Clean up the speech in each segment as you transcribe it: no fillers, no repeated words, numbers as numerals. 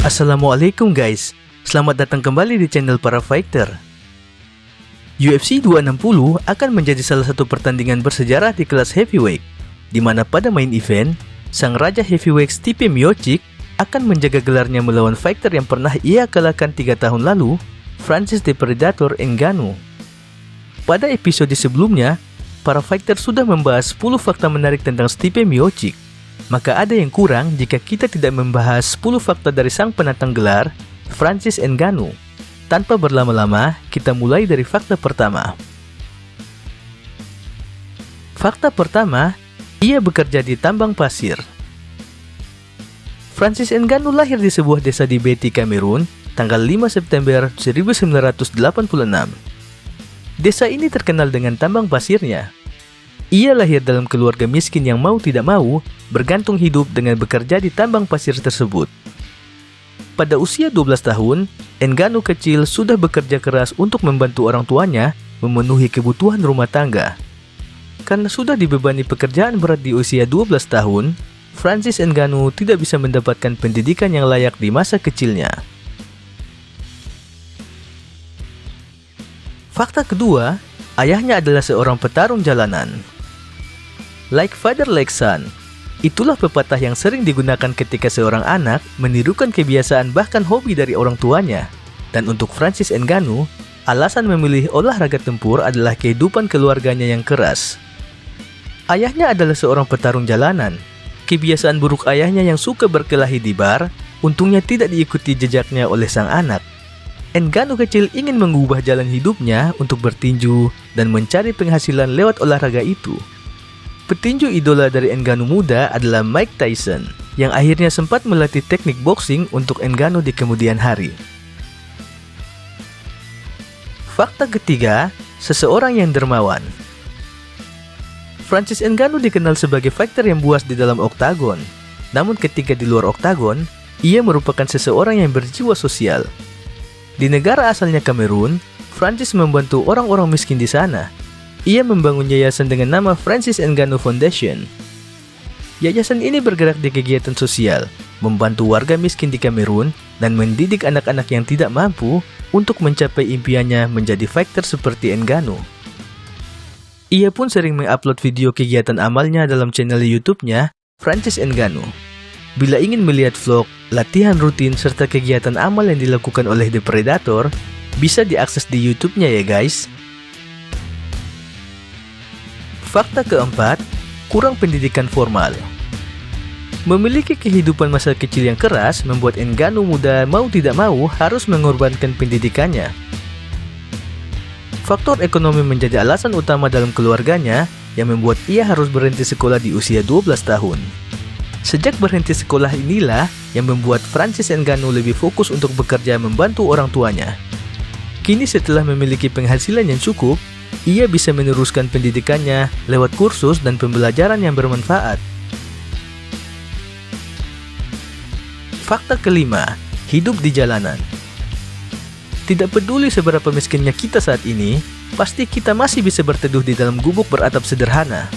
Assalamualaikum guys, selamat datang kembali di channel para fighter. UFC 260 akan menjadi salah satu pertandingan bersejarah di kelas heavyweight, di mana pada main event, sang raja heavyweight Stipe Miocic akan menjaga gelarnya melawan fighter yang pernah ia kalahkan 3 tahun lalu, Francis the Predator Ngannou. Pada episode sebelumnya, para fighter sudah membahas 10 fakta menarik tentang Stipe Miocic. Maka ada yang kurang jika kita tidak membahas 10 fakta dari sang penantang gelar, Francis Ngannou. Tanpa berlama-lama, kita mulai dari fakta pertama. Fakta pertama, ia bekerja di tambang pasir. Francis Ngannou lahir di sebuah desa di Beti, Kamerun, tanggal 5 September 1986. Desa ini terkenal dengan tambang pasirnya. Ia lahir dalam keluarga miskin yang mau tidak mau bergantung hidup dengan bekerja di tambang pasir tersebut. Pada usia 12 tahun, Ngannou kecil sudah bekerja keras untuk membantu orang tuanya memenuhi kebutuhan rumah tangga. Karena sudah dibebani pekerjaan berat di usia 12 tahun, Francis Ngannou tidak bisa mendapatkan pendidikan yang layak di masa kecilnya. Fakta kedua, ayahnya adalah seorang petarung jalanan. Like father, like son. Itulah pepatah yang sering digunakan ketika seorang anak menirukan kebiasaan bahkan hobi dari orang tuanya. Dan untuk Francis Ngannou, alasan memilih olahraga tempur adalah kehidupan keluarganya yang keras. Ayahnya adalah seorang petarung jalanan. Kebiasaan buruk ayahnya yang suka berkelahi di bar, untungnya tidak diikuti jejaknya oleh sang anak. Ngannou kecil ingin mengubah jalan hidupnya untuk bertinju dan mencari penghasilan lewat olahraga itu. Petinju idola dari Ngannou muda adalah Mike Tyson, yang akhirnya sempat melatih teknik boxing untuk Ngannou di kemudian hari. Fakta ketiga, seseorang yang dermawan. Francis Ngannou dikenal sebagai fighter yang buas di dalam oktagon. Namun ketika di luar oktagon, ia merupakan seseorang yang berjiwa sosial. Di negara asalnya Kamerun, Francis membantu orang-orang miskin di sana. Ia membangun yayasan dengan nama Francis Ngannou Foundation. Yayasan ini bergerak di kegiatan sosial, membantu warga miskin di Kamerun, dan mendidik anak-anak yang tidak mampu untuk mencapai impiannya menjadi fighter seperti Ngannou. Ia pun sering mengupload video kegiatan amalnya dalam channel YouTube-nya, Francis Ngannou. Bila ingin melihat vlog, latihan rutin, serta kegiatan amal yang dilakukan oleh The Predator, bisa diakses di YouTube-nya ya guys. Fakta keempat, kurang pendidikan formal. Memiliki kehidupan masa kecil yang keras membuat Ngannou muda mau tidak mau harus mengorbankan pendidikannya. Faktor ekonomi menjadi alasan utama dalam keluarganya yang membuat ia harus berhenti sekolah di usia 12 tahun. Sejak berhenti sekolah inilah yang membuat Francis Ngannou lebih fokus untuk bekerja membantu orang tuanya. Kini setelah memiliki penghasilan yang cukup, ia bisa meneruskan pendidikannya lewat kursus dan pembelajaran yang bermanfaat. Fakta kelima, hidup di jalanan. Tidak peduli seberapa miskinnya kita saat ini, pasti kita masih bisa berteduh di dalam gubuk beratap sederhana.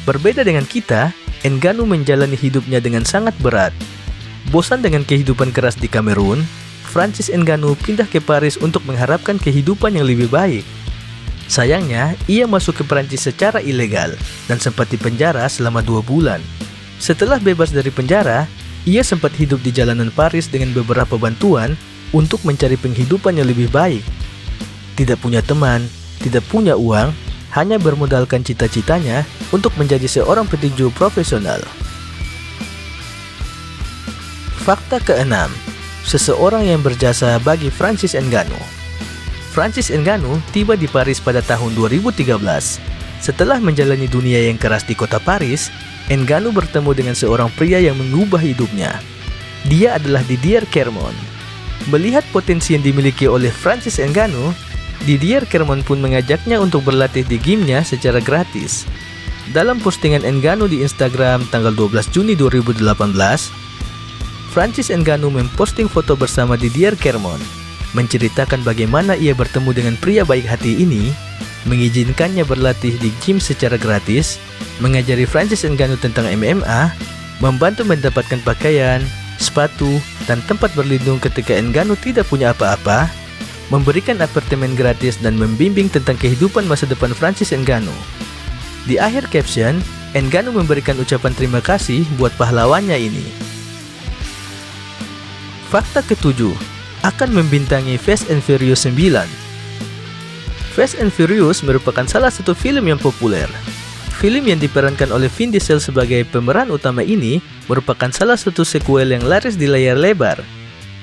Berbeda dengan kita, Ngannou menjalani hidupnya dengan sangat berat. Bosan dengan kehidupan keras di Kamerun, Francis Ngannou pindah ke Paris untuk mengharapkan kehidupan yang lebih baik. Sayangnya, ia masuk ke Perancis secara ilegal dan sempat dipenjara selama 2 bulan. Setelah bebas dari penjara, ia sempat hidup di jalanan Paris dengan beberapa bantuan untuk mencari penghidupan yang lebih baik. Tidak punya teman, tidak punya uang, hanya bermodalkan cita-citanya untuk menjadi seorang petinju profesional. Fakta keenam, seseorang yang berjasa bagi Francis Ngannou. Francis Ngannou tiba di Paris pada tahun 2013. Setelah menjalani dunia yang keras di kota Paris, Ngannou bertemu dengan seorang pria yang mengubah hidupnya. Dia adalah Didier Kermon. Melihat potensi yang dimiliki oleh Francis Ngannou, Didier Kermon pun mengajaknya untuk berlatih di gymnya secara gratis. Dalam postingan Ngannou di Instagram tanggal 12 Juni 2018, Francis Ngannou memposting foto bersama Didier Kermon, menceritakan bagaimana ia bertemu dengan pria baik hati ini, mengizinkannya berlatih di gym secara gratis, mengajari Francis Ngannou tentang MMA, membantu mendapatkan pakaian, sepatu, dan tempat berlindung ketika Ngannou tidak punya apa-apa, memberikan apartemen gratis dan membimbing tentang kehidupan masa depan Francis Ngannou. Di akhir caption, Ngannou memberikan ucapan terima kasih buat pahlawannya ini. Fakta ketujuh, akan membintangi Fast and Furious 9. Fast and Furious merupakan salah satu film yang populer. Film yang diperankan oleh Vin Diesel sebagai pemeran utama ini merupakan salah satu sequel yang laris di layar lebar.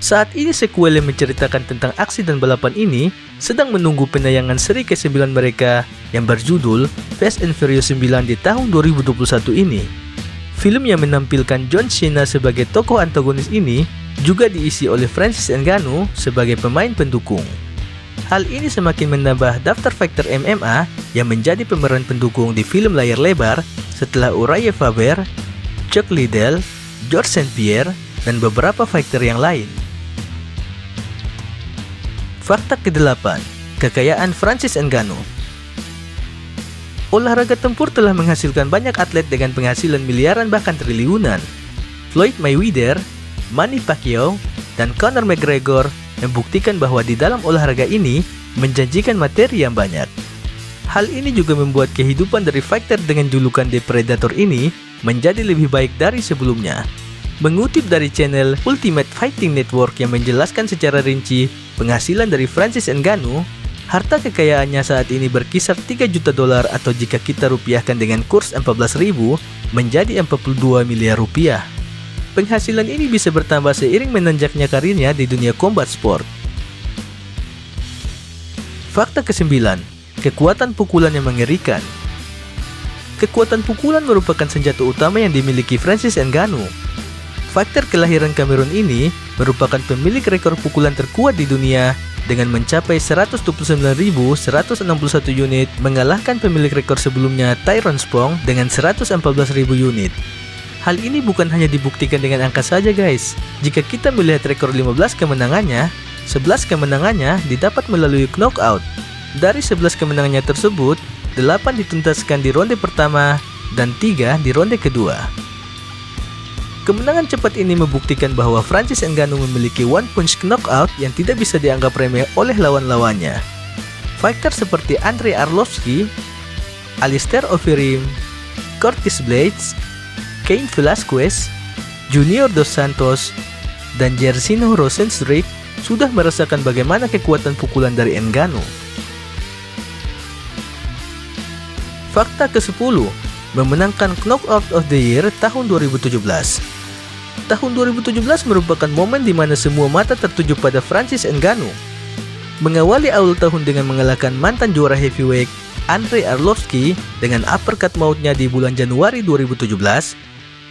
Saat ini sequel yang menceritakan tentang aksi dan balapan ini sedang menunggu penayangan seri ke-9 mereka yang berjudul Fast and Furious 9 di tahun 2021 ini. Film yang menampilkan John Cena sebagai tokoh antagonis ini juga diisi oleh Francis Ngannou sebagai pemain pendukung. Hal ini semakin menambah daftar fighter MMA yang menjadi pemeran pendukung di film layar lebar setelah Uriah Faber, Chuck Liddell, George St. Pierre, dan beberapa fighter yang lain. Fakta ke-8, kekayaan Francis Ngannou. Olahraga tempur telah menghasilkan banyak atlet dengan penghasilan miliaran bahkan triliunan. Floyd Mayweather, Manny Pacquiao, dan Conor McGregor membuktikan bahwa di dalam olahraga ini menjanjikan materi yang banyak. Hal ini juga membuat kehidupan dari fighter dengan julukan The Predator ini menjadi lebih baik dari sebelumnya. Mengutip dari channel Ultimate Fighting Network yang menjelaskan secara rinci penghasilan dari Francis Ngannou, harta kekayaannya saat ini berkisar 3 juta dolar atau jika kita rupiahkan dengan kurs 14.000 menjadi 42 miliar rupiah. Penghasilan ini bisa bertambah seiring menanjaknya karirnya di dunia combat sport. Fakta ke-9, kekuatan pukulan yang mengerikan. Kekuatan pukulan merupakan senjata utama yang dimiliki Francis Ngannou. Fighter kelahiran Kamerun ini merupakan pemilik rekor pukulan terkuat di dunia dengan mencapai 129.161 unit, mengalahkan pemilik rekor sebelumnya Tyrone Spong dengan 114.000 unit. Hal ini bukan hanya dibuktikan dengan angka saja guys. Jika kita melihat rekor 15 kemenangannya, 11 kemenangannya didapat melalui knockout. Dari 11 kemenangannya tersebut, 8 dituntaskan di ronde pertama dan 3 di ronde kedua. Kemenangan cepat ini membuktikan bahwa Francis Ngannou memiliki one punch knockout yang tidak bisa dianggap remeh oleh lawan-lawannya. Fighter seperti Andrei Arlovski, Alistair Overeem, Curtis Blades, Cain Velasquez, Junior Dos Santos, dan Jairzinho Rozenstruik sudah merasakan bagaimana kekuatan pukulan dari Ngannou. Fakta ke-10, memenangkan Knockout of the Year tahun 2017. Tahun 2017 merupakan momen di mana semua mata tertuju pada Francis Ngannou. Mengawali awal tahun dengan mengalahkan mantan juara heavyweight Andrei Arlovski dengan uppercut mautnya di bulan Januari 2017,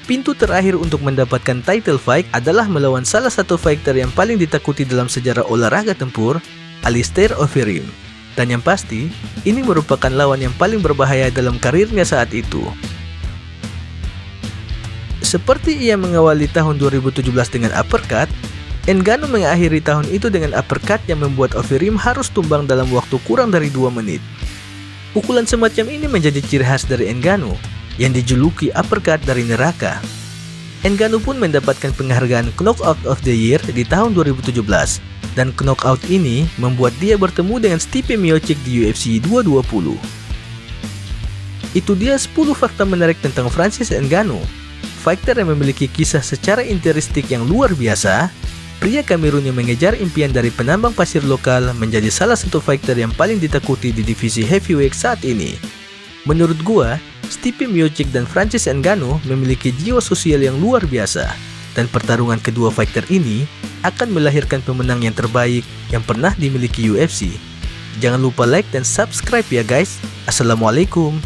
pintu terakhir untuk mendapatkan title fight adalah melawan salah satu fighter yang paling ditakuti dalam sejarah olahraga tempur, Alistair Overeem. Dan yang pasti, ini merupakan lawan yang paling berbahaya dalam karirnya saat itu. Seperti ia mengawali tahun 2017 dengan uppercut, Ngannou mengakhiri tahun itu dengan uppercut yang membuat Overeem harus tumbang dalam waktu kurang dari 2 menit. Pukulan semacam ini menjadi ciri khas dari Ngannou, yang dijuluki uppercut dari neraka. Ngannou pun mendapatkan penghargaan Knockout of the Year di tahun 2017, dan knockout ini membuat dia bertemu dengan Stipe Miocic di UFC 220. Itu dia 10 fakta menarik tentang Francis Ngannou, fighter yang memiliki kisah secara intrinsik yang luar biasa. Pria Kamerun yang mengejar impian dari penambang pasir lokal menjadi salah satu fighter yang paling ditakuti di divisi heavyweight saat ini. Menurut gua, Stipe Miocic dan Francis Ngannou memiliki jiwa sosial yang luar biasa, dan pertarungan kedua fighter ini akan melahirkan pemenang yang terbaik yang pernah dimiliki UFC. Jangan lupa like dan subscribe ya guys. Assalamualaikum.